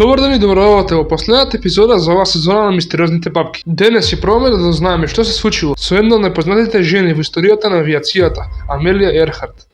Добар ден и доброволете во последната епизода за оваа сезона на Мистериозните папки. Денес ќе пробаме да дознаеме што се случило со една од најпознатите жени во историјата на авиацијата, Амелија Ерхарт.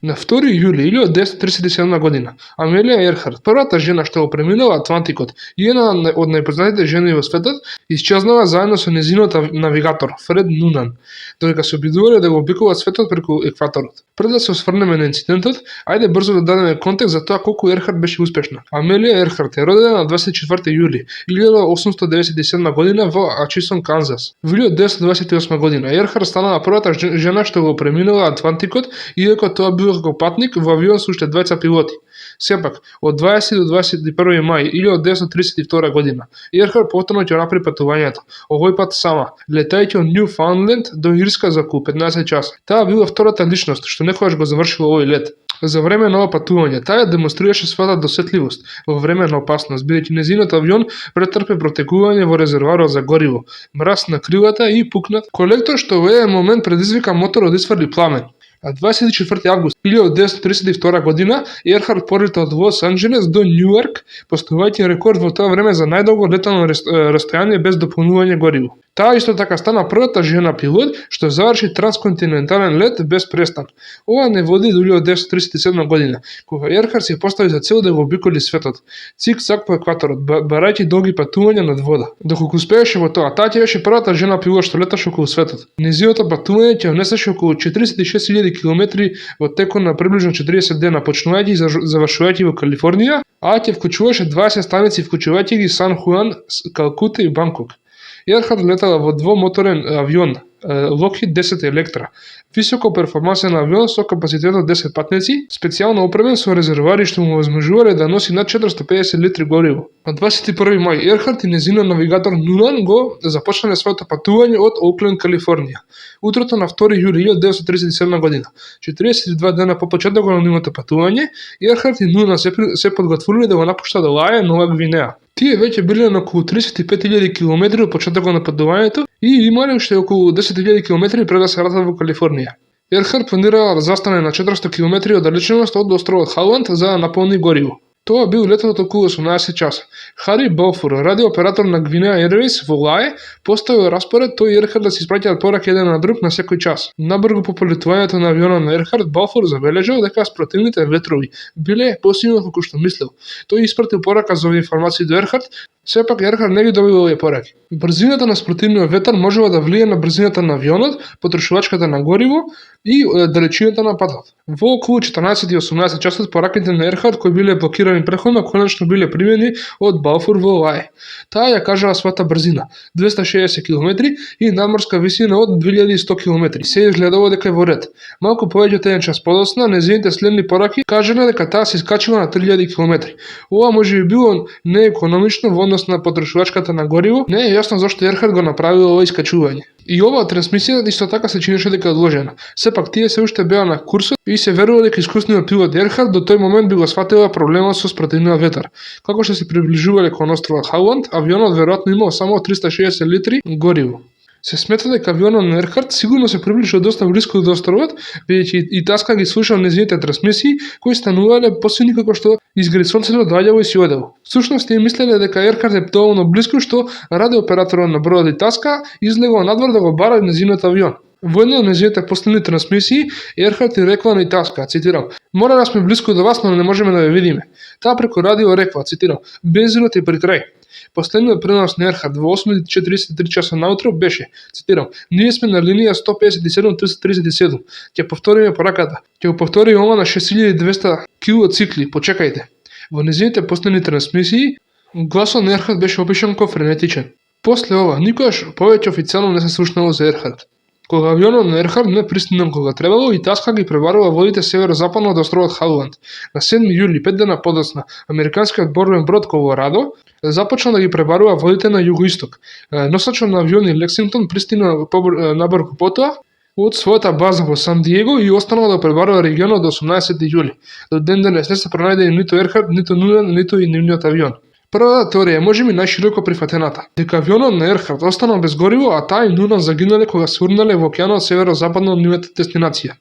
На 2 јули 1937 година, Амелија Ерхарт, првата жена што го преминала Атлантикот и една од најпознатите жени во светот, исчезнала заедно со нејзиниот навигатор Фред Нунан, додека се обидувале да го обиколат светот преку екваторот. Пред да се осврнеме на инцидентот, ајде брзо да дадеме контекст за тоа колку Ерхарт беше успешна. Амелија Ерхарт е родена на 24 јули 1897 година во Ачисон, Канзас. Во 1928 година Ерхарт станала првата жена што го преминала Атлантикот, иако тоа бил како патник во авион со уште двајца пилоти. Сепак, од 20 до 21 мај 1932 година, Ерхарт повторно ќе направи патувањето, овој пат сама, летајќи од Нјуфаундленд до Ирска за околу 15 часа. Таа била втората личност што некогаш го завршила овој лет. За време на ова патување, таа демонстрираше својата досетливост во време на опасност, бидејќи нејзиниот авион претрпе протекување во резервоарот за гориво, мраз на крилата и пукнат колектор што во еден момент предизвика моторот да исфрли пламен. А 24 август 1932 година Ерхарт полета од Лос Анџелес до Њујорк, постојувајќи рекорд во тоа време за најдолго летано растојание без дополнување гориво. Таа исто така стана првата жена пилот што заврши трансконтинентален лет без престан. Ова не води до 1937 година, кога Ерхарт се постави за цел да го обиколи светот, цик-цак по екваторот, барајќи долги патувања над вода. Доколку успееше во тоа, таа ќе беше првата жена пилот што леташе околу светот. Нејзиното патување ќе внесеше околу 46.000 километри во текот на приближно 40 дена, почнувајќи и завршувајќи во Калифорнија, а ќе вклучуваше 20 станици, вклучувајќи ги Сан Хуан, Калкута и Банкок. Ерхарт летала во двомоторен авион Lockheed 10 Electra, високо перформансен авион со капацитет од 10 патници, специјално опремен со резервоари што му возможувале да носи над 450 литри гориво. На 21 мај Ерхарт и нејзиниот навигатор Нунан го започнале своето патување од Окленд, Калифорнија. Утрото на 2 јули 1937 година, 42 дена по почетокот на нивното патување, Ерхарт и Нунан се подготвиле да го напуштат Лаја, Нова Гвинеја. Тие веќе биле на околу 35.000 километри од почетокот на патувањето и имале уште околу 10.000 километри пред да се вратат во Калифорнија. Ерхарт планирала да застане на 400 километри оддалеченост од островот Халанд за да наполни гориво. Тоа бил летот околу 18 часа. Хари Балфур, радиооператор на Гвинеа Airways во Лај, поставил распоред тој и Ерхарт да се испраќаат пораки еден на друг на секој час. Набрзо по полетувањето на авионот на Ерхарт, Балфур забележал дека спротивните ветрови биле посилни колку што мислел. Тој испратил порака за овие информации до Ерхарт, сепак Ерхарт не ги добил овие пораки. Брзината на спротивниот ветар можела да влие на брзината на авионот, потрошувачката на гориво и далечината на патот. Во околу 14 и 18 часот пораките на Ерхарт кои биле блокирани преходно конечно биле примени од Балфур во Лај. Таа ја кажала својата брзина 260 км и надморска висина од 2100 км. Се изгледало дека е во ред. Малку повеќе од еден час подоцна, нејзините следни пораки кажале дека таа се искачила на 3000 км. Ова можеби било неекономично во однос на потрошувачката на гориво. Не е јасно зашто Ерхарт го направил ова искачување. И оваа трансмисија исто така се чинеше дека одложена. Сепак тие се уште беа на курсот и се верува дека искусниот пилот Ерхарт до тој момент би го сфатила проблемот со спротивниот ветар. Како што се приближувале кон островот Халанд, авионот веројатно имал само 360 литри гориво. Се смета дека авионот на Ерхарт сигурно се приближил доста блиску до островот, бидејќи и таска ги слушал нејзините трансмисии кои станувале посилни како што изгред сонцето доаѓало и си одело. Всушност тие мислеле дека Ерхарт е доволно блиску што радиооператорот на бродот и таска излегол надвор да го бара нејзиниот авион. Во една од нејзините последни трансмисии Ерхарт и рекла на таска, цитирам: "Мора да сме блиску до вас, но не можеме да ве видиме." Таа преку радио рекла, цитирам: "Бензинот е при крај." Последниот пренос на Ерхарт во 8:43 часа наутро беше, цитирам: "Ние сме на линија 157-337. Ќе повториме пораката. Ќе го повтори ова на 6200 килоцикли. Почекајте." Во нејзините последни трансмисии гласот на Ерхарт беше опишан како френетичен. После ова никогаш повеќе официјално не се слушнало за Ерхарт. Кога авионот на Ерхарт не пристигнал кога требало и таска ги пребарува водите северо-западно од островот Халанд. На 7 јули, 5 дена подоцна, американскиот борбен брод Колорадо започна да ги пребарува водите на југоисток. Носачот на авиони Лексингтон пристигна набрзо потоа од својата база во Сан Диего и останал да пребарува регионот до 18 јули. До ден денес не се пронајдени ниту Ерхарт, ниту Нунан, ниту и нивниот авион. Првата теорија е можеби најшироко прифатената, дека авионот на Ерхард останал без гориво, а таа и Нуна загинале кога се урнале во океанот северо-западно од нивната дестинација.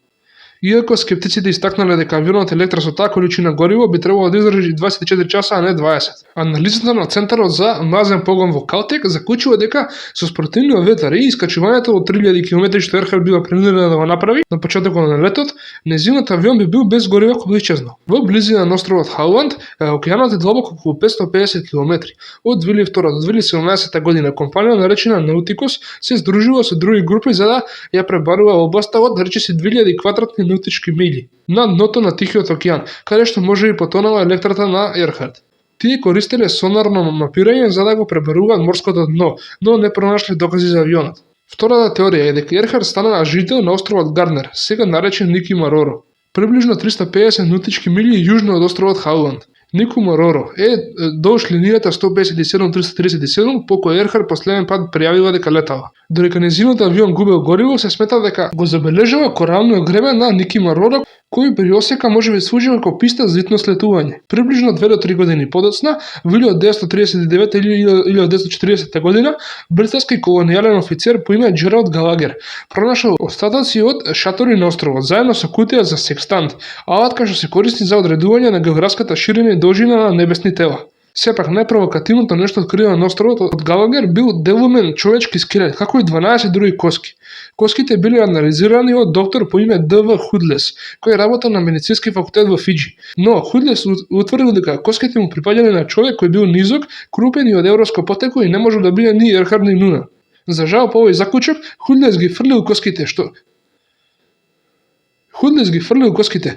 Иако скептиците истакнале дека авионот Електра со таа количина гориво би требало да издржи 24 часа, а не 20. Анализата на Центарот за мазен погон во Калтек заклучува дека со спротивниот ветар и искачувањето од 3000 км што Ерхард била принудена да го направи на почетокот на летот, нејзиниот авион би бил без гориво кога би исчезнал. Во близина на островот Хауанд, океанот е длабок околу 550 км. Од 2002 до 2017 година компанија наречена Nauticus се здружува со други групи за да ја пребарува областа од речиси 2000 квадратни наутички милји на дното на Тихиот океан, каде што може би потонала Електрата на Ерхард. Тие користеле сонарно мапирање за да го пребаруваат морското дно, но не пронашле докази за авионот. Втората теорија е дека Ерхард станала жител на островот Гарнер, сега наречен Ники Мароро, приближно 350 наутички милји јужно од островот Хауанд. Нику Мароро е долж линијата 157-337 по која Ерхард последен пат пријавила дека летала. Додека нејзиниот авион губел гориво, се смета дека го забележува коралниот гребен на Ники Мароро, кој при осека може би служи како писта за итно слетување. Приближно 2 до 3 години подоцна, во 1939 или 1940 година, британски колонијален офицер по име Джералд Галагер пронашал остатоци од шатори на островот, заедно со кутија за секстант, алатка што се користи за одредување на географската ширина и должина на небесни тела. Сепак најпровокативното нешто откриено на островот од Галагер бил делумен човечки скелет, како и 12 други коски. Коските биле анализирани од доктор по име Д.В. Худлес, кој работел на медицински факултет во Фиџи. Но Худлес утврдил дека коските му припаѓале на човек кој бил низок, крупен и од европско потекло и не можел да биде ни Ерхард ни Нуна. За жал по овој заклучок, Худлес ги фрлил коските,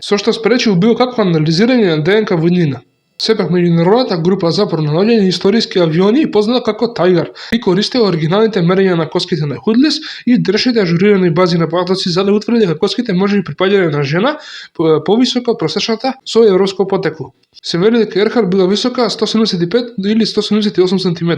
со што спречил било какво анализирање на ДНК во нивна. Сепак меѓународната група за пронаоѓање историски авиони, позната како Тајгар, и користела оригиналните мерења на коските на Худлес и држите ажурирани бази на потоци за да утврди дека коските може би припаѓале на жена повисока од просечната со европско потекло. Се вели дека Ерхард била висока 175 или 178 см.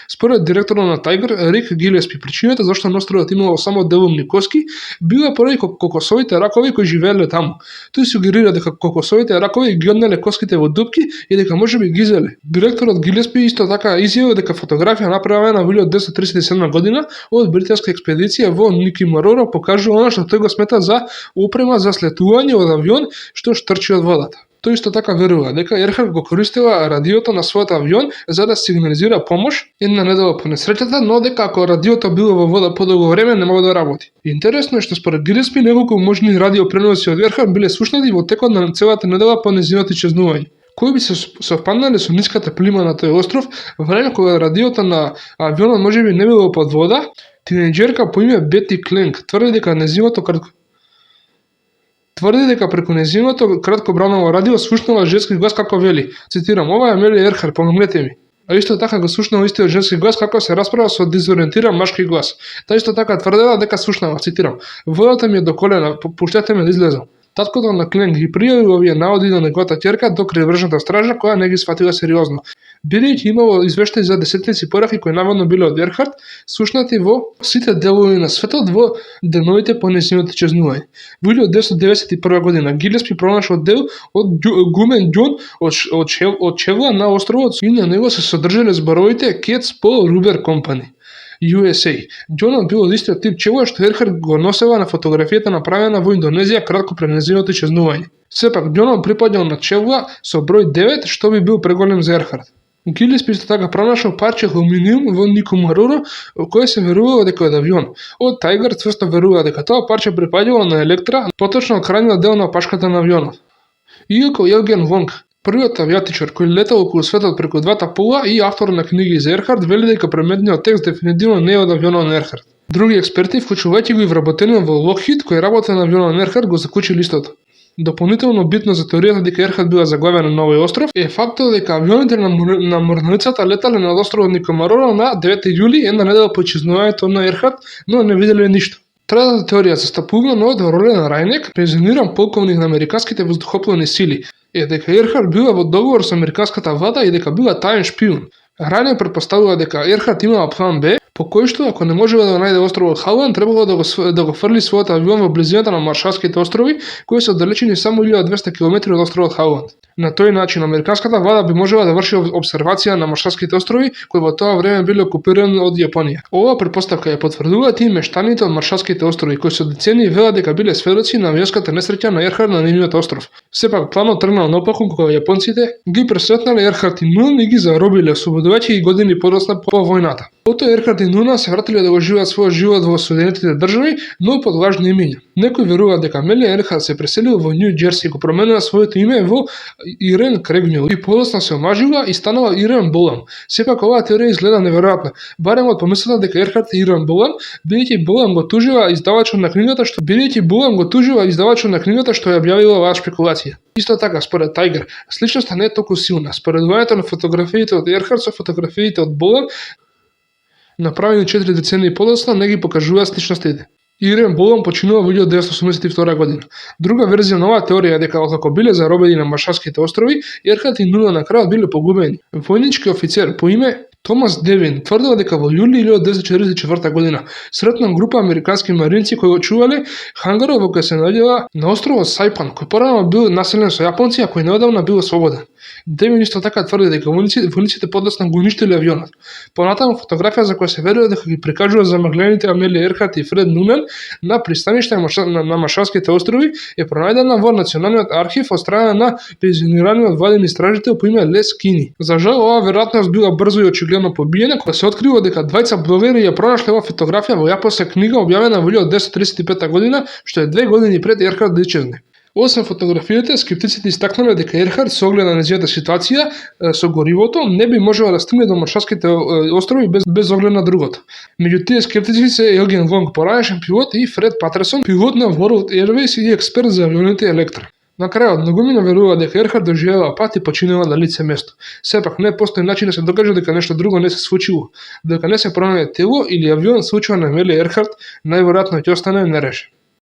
Според директорот на Тајгар, Рик Гилеспи, причината зашто на островот имало само делумни коски била поради кокосовите ракови кои живееле таму. Тој сугерира дека кокосовите ракови ги однеле коските во дупки и дека може би ги зеле. Директорот Гилеспи исто така изјавил дека фотографија направена во 1937 година од британска експедиција во Ники Мароро покажува она што тој го смета за опрема за слетување од авион што штрчи од водата. Тој исто така верува дека Ерхард го користела радиото на својот авион за да сигнализира помош една недела по несреќата, но дека ако радиото било во вода подолго време не може да работи. Интересно е што според Гилеспи неколку можни радиопреноси од Ерхард биле слушнати во текот на целата недела по нејзиното исчезнување, кои би се совпаднале со ниската плима на тој остров, во време кога радиото на авионот можеби не било под вода. Тинејџерка по име Бети Кленк тврди дека преку нејзиното краткобраново радио слушнала женски глас како вели, цитирам: "Ова е Амелија Ерхард, помогнете ми." А исто така го слушнала истиот женски глас како се расправа со дезориентиран машки глас. Таа исто така тврдела дека слушнала, цитирам: "Водата ми е до колена, пуштете ме да излезам." Таткото на Кленк ги пријави овие наводи на неговата ќерка до кривржната стража, која не ги сфатила сериозно, бидејќи имало извештаи за десетници пораки кои наводно биле од Ерхард слушнати во сите делови на светот во деновите по нејзиното исчезнување. Во 1991 година Гилеспи пронашол дел од гумен ѓон од чевла на островот и на него се содржале зборовите Cats Paw Rubber Company USA. Ѓонот бил од истиот тип чевла што Ерхард го носела на фотографијата направена во Индонезија кратко пред нејзиното исчезнување. Сепак ѓонот припаѓал на чевла со број 9, што би бил преголем за Ерхард. Гилеспи исто така пронашол парче алуминиум во Нику Мароро, кое се верувало дека е од авион. Од Тајгар цврсто верува дека тоа парче припаѓало на Електра, поточно крајниот дел на опашката на авионот. Иако Јевген Вонг, првиот авиатичар кој летал околу светот преку двата пола и автор на книги за Ерхард, вели дека предметниот текст дефинитивно не е од авионот на Ерхард. Други експерти, вклучувајќи го и вработениот во Локхид кој работел на авионот на Ерхард, го заклучили истото. Дополнително битно за теоријата дека Ерхард била заглавена на овој остров е фактот дека авионите на морнаницата летале над островот Ники Мароро на 9 јули, една недела по исчезнувањето на Ерхард, но не виделе ништо. Третата теорија, застапувана од Ролен Рајнек, пензиониран полковник на американските воздухопловни сили, е дека Ерхард била во договор со американската влада и дека била таен шпион. Рајнек претпоставува дека Ерхард имала план Б, по кој што ако не можела да најде островот Хауанд, требало да го фрли својот авион во близината на Маршалските острови, кои се оддалечени само 1200 км од островот Хауанд. На тој начин американската влада би можела да врши обсервација на Маршалските острови, кои во тоа време биле окупирани од Јапонија. Оваа претпоставка ја потврдуваат и мештаните од Маршалските острови, кои со децении велат дека биле сведоци на авионската несреќа на Ерхард на нивниот остров. Сепак планот тргнал наопаку кога јапонците ги пресретнале Ерхард и Нуна и ги заробиле, ослободувајќи ги години подоцна по војната. Потоа Ерхард и Нуна се вратиле да го живеат својот живот во Соединетите држави, но под лажни имиња. Некои веруваат дека Амелија Ерхард се преселил во Њу Џерси и го променила своето име во Ирен Крегњу и подоцна се омажила и станала Ирен Болан. Сепак оваа теорија изгледа неверојатна, барем од помислата дека Ерхард и Ирен Болан, бидејќи Болан го тужила издавачот на книгата што ја објавила оваа шпекулација. Исто така, според Тајгер, сличноста не е толку силна. Споредувањето на фотографиите од Ерхард со фотографиите од Болан, направени 4 децении подоцна, не ги покажуваат сличностите. Ирен Болан починува во 1982 година. Друга верзија на оваа теорија е дека откако биле заробени на Маршалските острови, Ерхард и Нуна на крајот биле погубени. Војнички офицер по име Томас Девин тврдел дека во јули 1944 година сретнал група американски маринци кои го чувале хангарот во кој се наоѓала на островот Сајпан, кој порано бил населен со јапонци, а кој неодамна бил слободен. Девин исто така тврди дека војниците подоцна го уништиле авионот. Понатаму фотографија за која се верува дека ги прикажува замаглените Амелија Ерхард и Фред Нунен на пристаниште на Маршалските острови е пронајдена во Националниот архив од страна на пензионираниот владен истражител по име Лес Кини. За жал, оваа веројатност била брзо и очигледно побиена, кога се открива дека двајца блогери ја пронашле оваа фотографија во јапонска книга објавена во 1935 година, што е 2 години пред Ерхард да исчезне. Освен фотографиите, скептиците истакнале дека Ерхард со оглед на нејзината ситуација со горивото не би можела да стигне до Маршалските острови без оглед на другото. Меѓу тие скептици се Елген Вонг, поранешен пилот, и Фред Патерсон, пилот на World Airways и експерт за авионите Електра. На крајот, многумина верува дека Ерхард доживела пат и починала на лице место. Сепак не постои начин да се докаже дека нешто друго не се случило, дека не се пронајде тело или авион случајно на Амелија Ерхард најверојатно ќе остане нерешен.